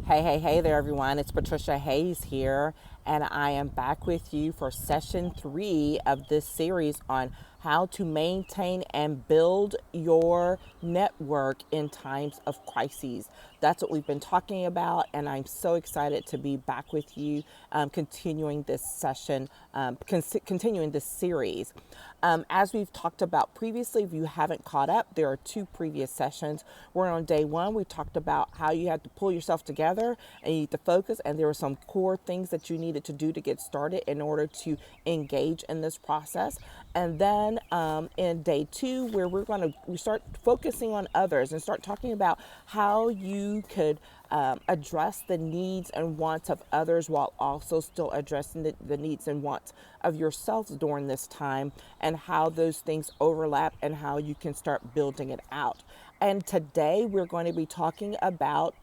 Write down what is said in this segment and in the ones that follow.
Hey there, everyone. It's Patricia Hayes here, and I am back with you for session 3 of this series on how to maintain and build your network in times of crises. That's what we've been talking about, and I'm so excited to be back with you, continuing this session, continuing this series. As we've talked about previously, if you haven't caught up, there are 2 previous sessions. We're on day 1. We talked about how you had to pull yourself together and you need to focus, and there were some core things that you needed to do to get started in order to engage in this process. And then in day 2, where we start focusing on others and start talking about how you could address the needs and wants of others while also still addressing the needs and wants of yourself during this time, and how those things overlap and how you can start building it out. And today we're going to be talking about,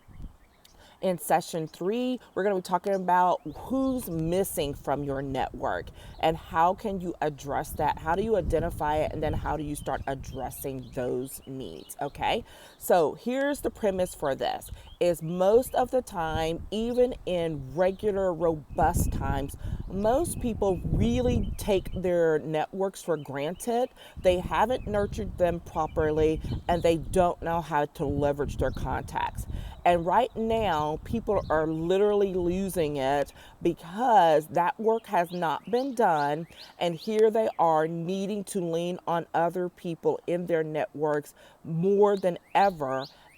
in session 3, we're going to be talking about who's missing from your network and how can you address that? How do you identify it? And then how do you start addressing those needs? Okay. So here's the premise for this is most of the time, even in regular, robust times, most people really take their networks for granted. They haven't nurtured them properly and they don't know how to leverage their contacts. And right now, people are literally losing it because that work has not been done. And here they are needing to lean on other people in their networks more than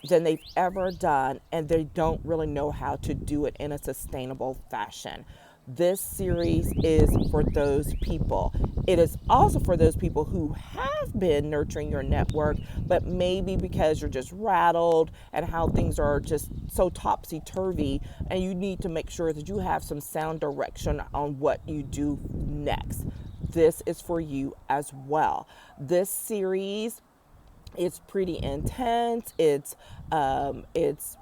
they've ever done. And they don't really know how to do it in a sustainable fashion. This series is for those people. It is also for those people who have been nurturing your network, but maybe because you're just rattled and how things are just so topsy-turvy, and you need to make sure that you have some sound direction on what you do next. This is for you as well. This series, it's pretty intense. It's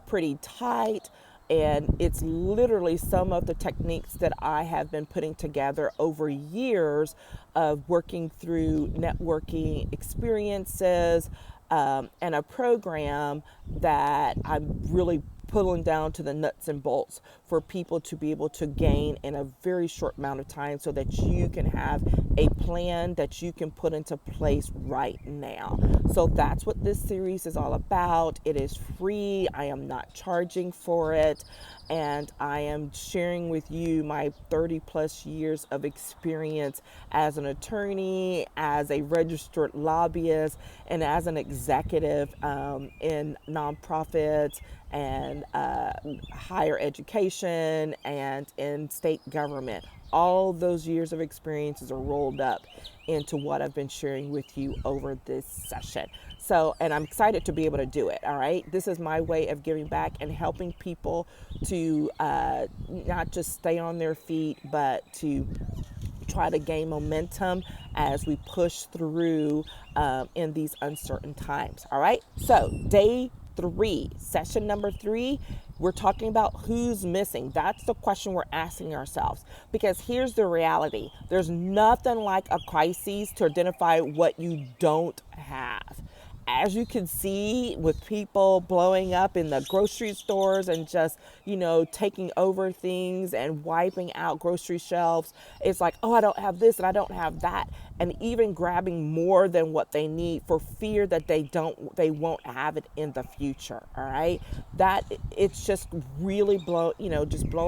pretty tight. And it's literally some of the techniques that I have been putting together over years of working through networking experiences, and a program that I'm really pulling down to the nuts and bolts for people to be able to gain in a very short amount of time so that you can have a plan that you can put into place right now. So that's what this series is all about. It is free. I am not charging for it. And I am sharing with you my 30 plus years of experience as an attorney, as a registered lobbyist, and as an executive in nonprofits and higher education and in state government. All those years of experiences are rolled up into what I've been sharing with you over this session. So, and I'm excited to be able to do it. All right. This is my way of giving back and helping people to not just stay on their feet, but to try to gain momentum as we push through in these uncertain times. All right. So day 3, session number 3, we're talking about who's missing. That's the question we're asking ourselves, because here's the reality. There's nothing like a crisis to identify what you don't have. As you can see with people blowing up in the grocery stores and just, taking over things and wiping out grocery shelves, it's like, oh, I don't have this and I don't have that. And even grabbing more than what they need for fear that they won't have it in the future. All right. That it's just really blown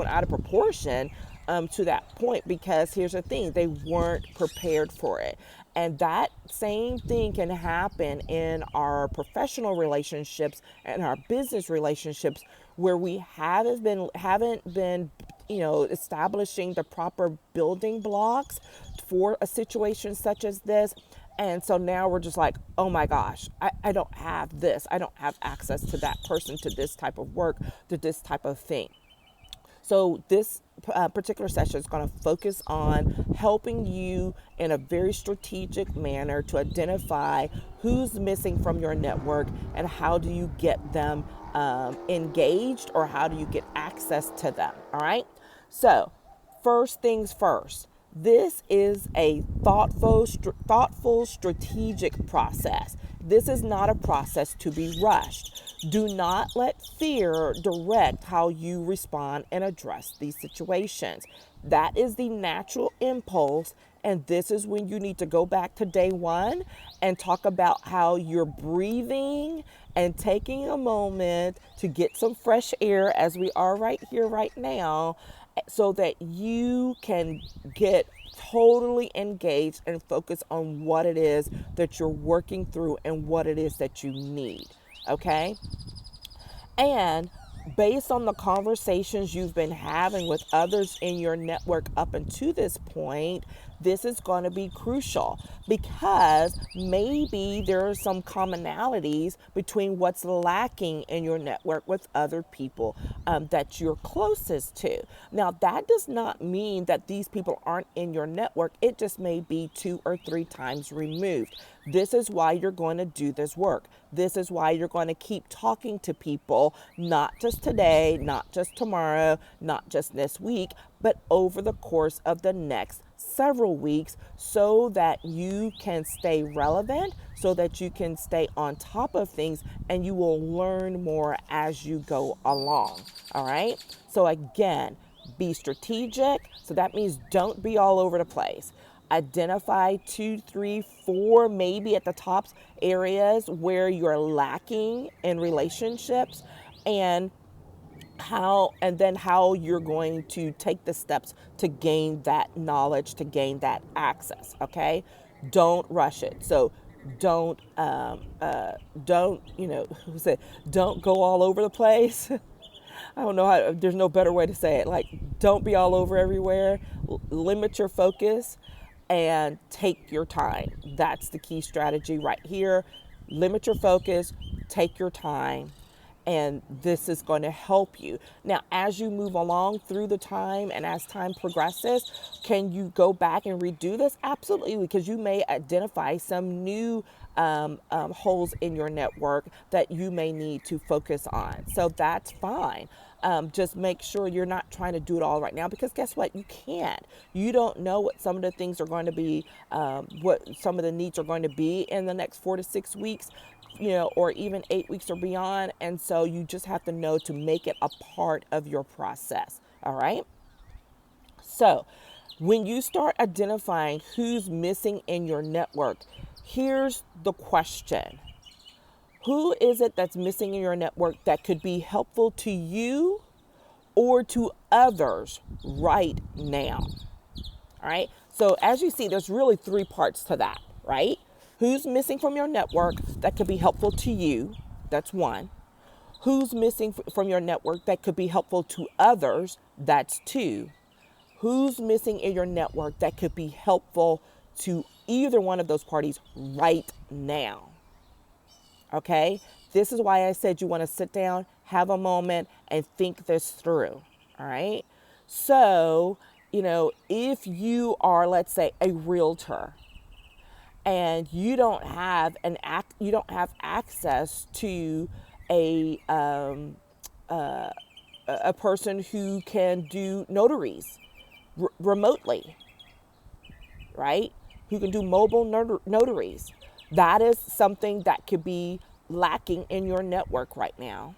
out of proportion to that point, because here's the thing, they weren't prepared for it. And that same thing can happen in our professional relationships and our business relationships, where we haven't been establishing the proper building blocks for a situation such as this. And so now we're just like, oh my gosh, I don't have this. I don't have access to that person, to this type of work, to this type of thing. So this particular session is going to focus on helping you in a very strategic manner to identify who's missing from your network and how do you get them engaged, or how do you get access to them. All right. So first things first, this is a thoughtful, strategic process. This is not a process to be rushed. Do not let fear direct how you respond and address these situations. That is the natural impulse. And this is when you need to go back to day one and talk about how you're breathing and taking a moment to get some fresh air, as we are right here, right now, so that you can get totally engaged and focus on what it is that you're working through and what it is that you need. Okay? And based on the conversations you've been having with others in your network up until this point, this is going to be crucial because maybe there are some commonalities between what's lacking in your network with other people that you're closest to. Now, that does not mean that these people aren't in your network. It just may be 2 or 3 times removed. This is why you're going to do this work. This is why you're going to keep talking to people, not just today, not just tomorrow, not just this week, but over the course of the next several weeks, so that you can stay relevant, so that you can stay on top of things, and you will learn more as you go along. All right. So again, be strategic. So that means don't be all over the place. Identify 2, 3, 4, maybe at the top areas where you're lacking in relationships, and how you're going to take the steps to gain that knowledge, to gain that access. Okay, don't rush it. So don't who said don't go all over the place. I don't know how. There's no better way to say it. Like, don't be all over everywhere. Limit your focus and take your time. That's the key strategy right here. Limit your focus, take your time, and this is going to help you. Now, as you move along through the time and as time progresses, can you go back and redo this? Absolutely, because you may identify some new holes in your network that you may need to focus on. So that's fine. Just make sure you're not trying to do it all right now, because guess what? You can't. You don't know what some of the things are going to be, what some of the needs are going to be in the next 4 to 6 weeks, or even 8 weeks or beyond. And so you just have to know to make it a part of your process. All right. So when you start identifying who's missing in your network, here's the question. Who is it that's missing in your network that could be helpful to you or to others right now? All right. So as you see, there's really 3 parts to that, right? Who's missing from your network that could be helpful to you? That's 1. Who's missing from your network that could be helpful to others? That's 2. Who's missing in your network that could be helpful to either one of those parties right now? Okay, this is why I said you want to sit down, have a moment, and think this through. All right. So, if you are, let's say, a realtor, and you don't have access to a person who can do notaries remotely, right? Who can do mobile notaries. That is something that could be lacking in your network right now.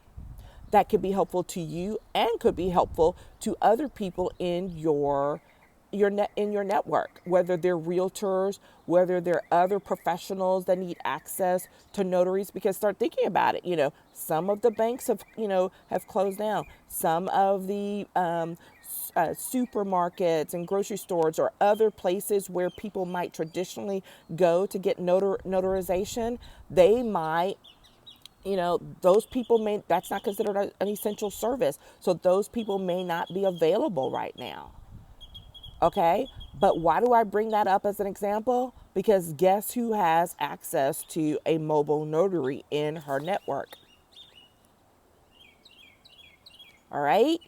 That could be helpful to you and could be helpful to other people in your network, whether they're realtors, whether they're other professionals that need access to notaries. Because start thinking about it. Some of the banks have closed down. Some of the supermarkets and grocery stores or other places where people might traditionally go to get notarization, they might, those people that's not considered an essential service. So those people may not be available right now. Okay. But why do I bring that up as an example? Because guess who has access to a mobile notary in her network? All right.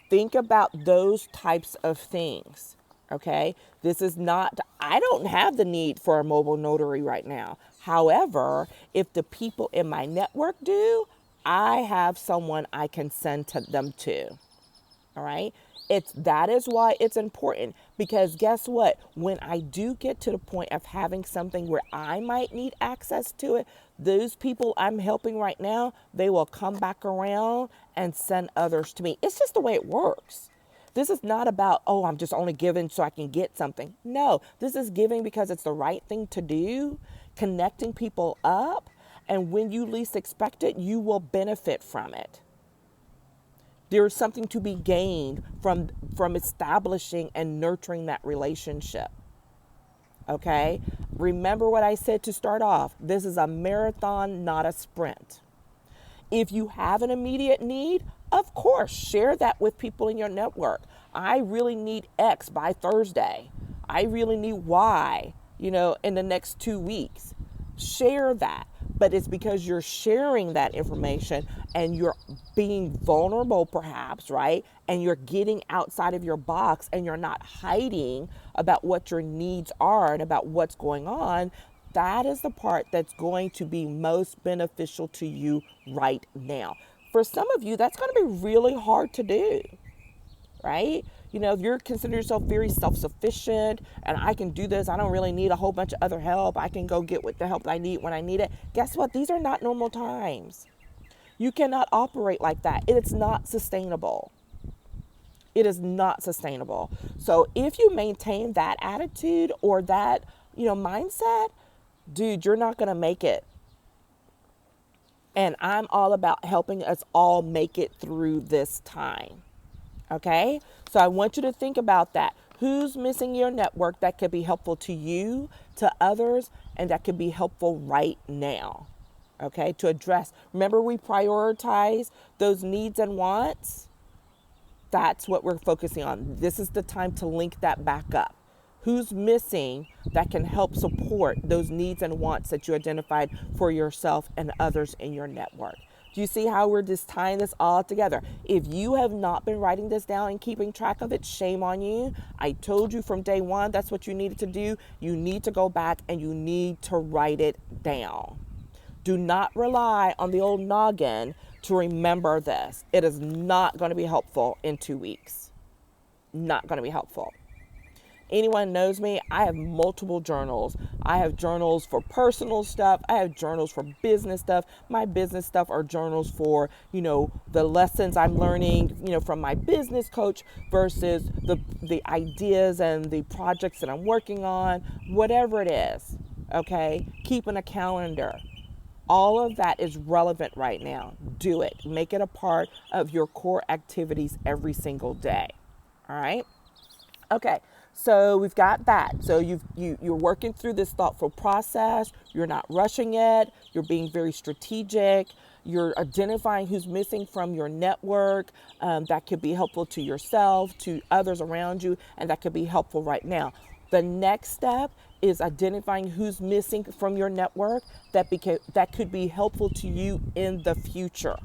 Think about those types of things. Okay. This is not, I don't have the need for a mobile notary right now. However, if the people in my network do, I have someone I can send them to. All right. That is why it's important, because guess what? When I do get to the point of having something where I might need access to it, those people I'm helping right now, they will come back around and send others to me. It's just the way it works. This is not about, oh, I'm just only giving so I can get something. No, this is giving because it's the right thing to do, connecting people up. And when you least expect it, you will benefit from it. There is something to be gained from establishing and nurturing that relationship. Okay? Remember what I said to start off. This is a marathon, not a sprint. If you have an immediate need, of course, share that with people in your network. I really need X by Thursday. I really need Y, in the next 2 weeks. Share that. But it's because you're sharing that information and you're being vulnerable perhaps, right? And you're getting outside of your box and you're not hiding about what your needs are and about what's going on. That is the part that's going to be most beneficial to you right now. For some of you, that's going to be really hard to do, right? If you're considering yourself very self-sufficient and I can do this, I don't really need a whole bunch of other help. I can go get the help I need when I need it. Guess what? These are not normal times. You cannot operate like that. It's not sustainable. It is not sustainable. So if you maintain that attitude or that, mindset, dude, you're not going to make it. And I'm all about helping us all make it through this time. Okay? So I want you to think about that. Who's missing your network that could be helpful to you, to others, and that could be helpful right now? Okay? To address. Remember, we prioritize those needs and wants. That's what we're focusing on. This is the time to link that back up. Who's missing that can help support those needs and wants that you identified for yourself and others in your network? Do you see how we're just tying this all together? If you have not been writing this down and keeping track of it, shame on you. I told you from day one, that's what you needed to do. You need to go back and you need to write it down. Do not rely on the old noggin to remember this. It is not going to be helpful in 2 weeks. Not going to be helpful. Anyone knows me, I have multiple journals. I have journals for personal stuff. I have journals for business stuff. My business stuff are journals for, the lessons I'm learning, from my business coach versus the ideas and the projects that I'm working on, whatever it is, okay? Keeping a calendar. All of that is relevant right now. Do it. Make it a part of your core activities every single day. All right? Okay. So we've got that. So you're working through this thoughtful process. You're not rushing it. You're being very strategic. You're identifying who's missing from your network. That could be helpful to yourself, to others around you, and that could be helpful right now. The next step is identifying who's missing from your network that could be helpful to you in the future.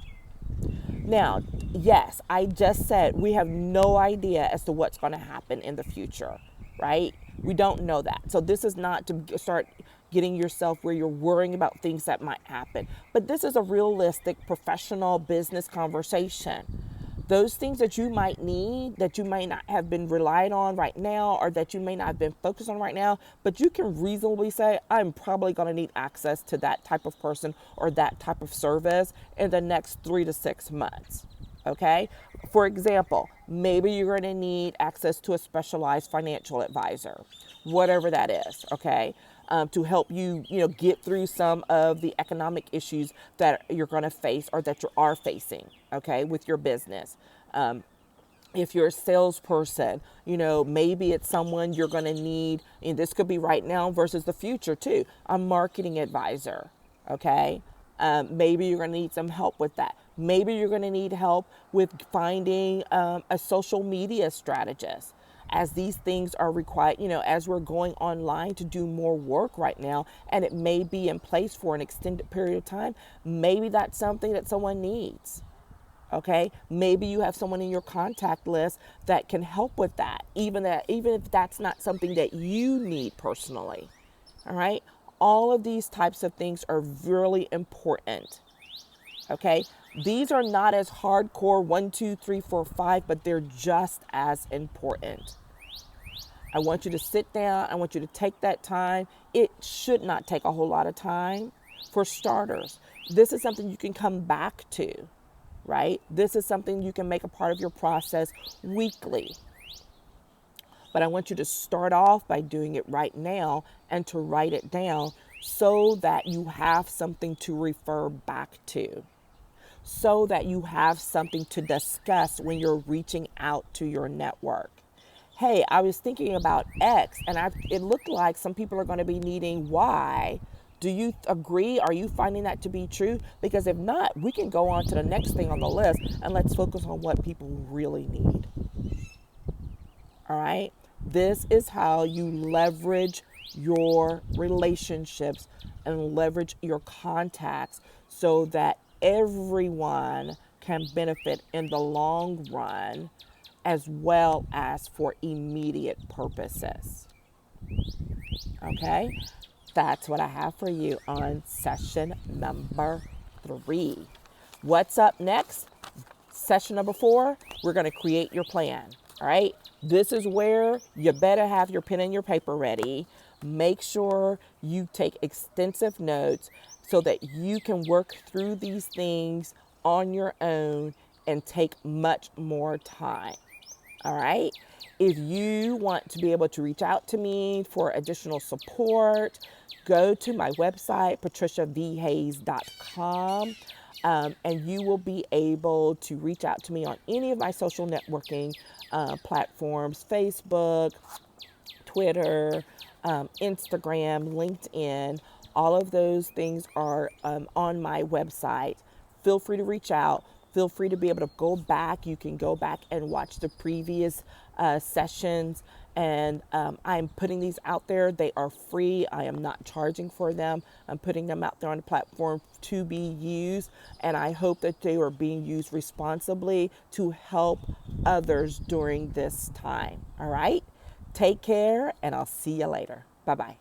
Now, yes, I just said we have no idea as to what's going to happen in the future, right? We don't know that. So this is not to start getting yourself where you're worrying about things that might happen. But this is a realistic professional business conversation. Those things that you might need, that you may not have been relied on right now, or that you may not have been focused on right now, but you can reasonably say, I'm probably going to need access to that type of person or that type of service in the next 3 to 6 months. Okay? For example, maybe you're going to need access to a specialized financial advisor, whatever that is, okay? To help you, get through some of the economic issues that you're going to face or that you are facing, okay, with your business. If you're a salesperson, maybe it's someone you're going to need, and this could be right now versus the future too, a marketing advisor, okay? Maybe you're going to need some help with that. Maybe you're going to need help with finding a social media strategist. As these things are required, as we're going online to do more work right now, and it may be in place for an extended period of time, maybe that's something that someone needs. Okay, maybe you have someone in your contact list that can help with that, even if that's not something that you need personally. All right, all of these types of things are really important. Okay, these are not as hardcore 1, 2, 3, 4, 5, but they're just as important. I want you to sit down. I want you to take that time. It should not take a whole lot of time. For starters, this is something you can come back to, right? This is something you can make a part of your process weekly. But I want you to start off by doing it right now and to write it down so that you have something to refer back to, so that you have something to discuss when you're reaching out to your network. Hey, I was thinking about X and it looked like some people are going to be needing Y. Do you agree? Are you finding that to be true? Because if not, we can go on to the next thing on the list and let's focus on what people really need. All right? This is how you leverage your relationships and leverage your contacts so that everyone can benefit in the long run as well as for immediate purposes. Okay? That's what I have for you on session number 3. What's up next? Session number 4, we're going to create your plan. All right? This is where you better have your pen and your paper ready. Make sure you take extensive notes so that you can work through these things on your own and take much more time. All right? If you want to be able to reach out to me for additional support, go to my website, patriciavhayes.com, and you will be able to reach out to me on any of my social networking platforms, Facebook, Twitter, Instagram, LinkedIn. All of those things are on my website. Feel free to reach out. Feel free to be able to go back. You can go back and watch the previous sessions. And I'm putting these out there. They are free. I am not charging for them. I'm putting them out there on the platform to be used. And I hope that they are being used responsibly to help others during this time. All right? Take care, and I'll see you later. Bye-bye.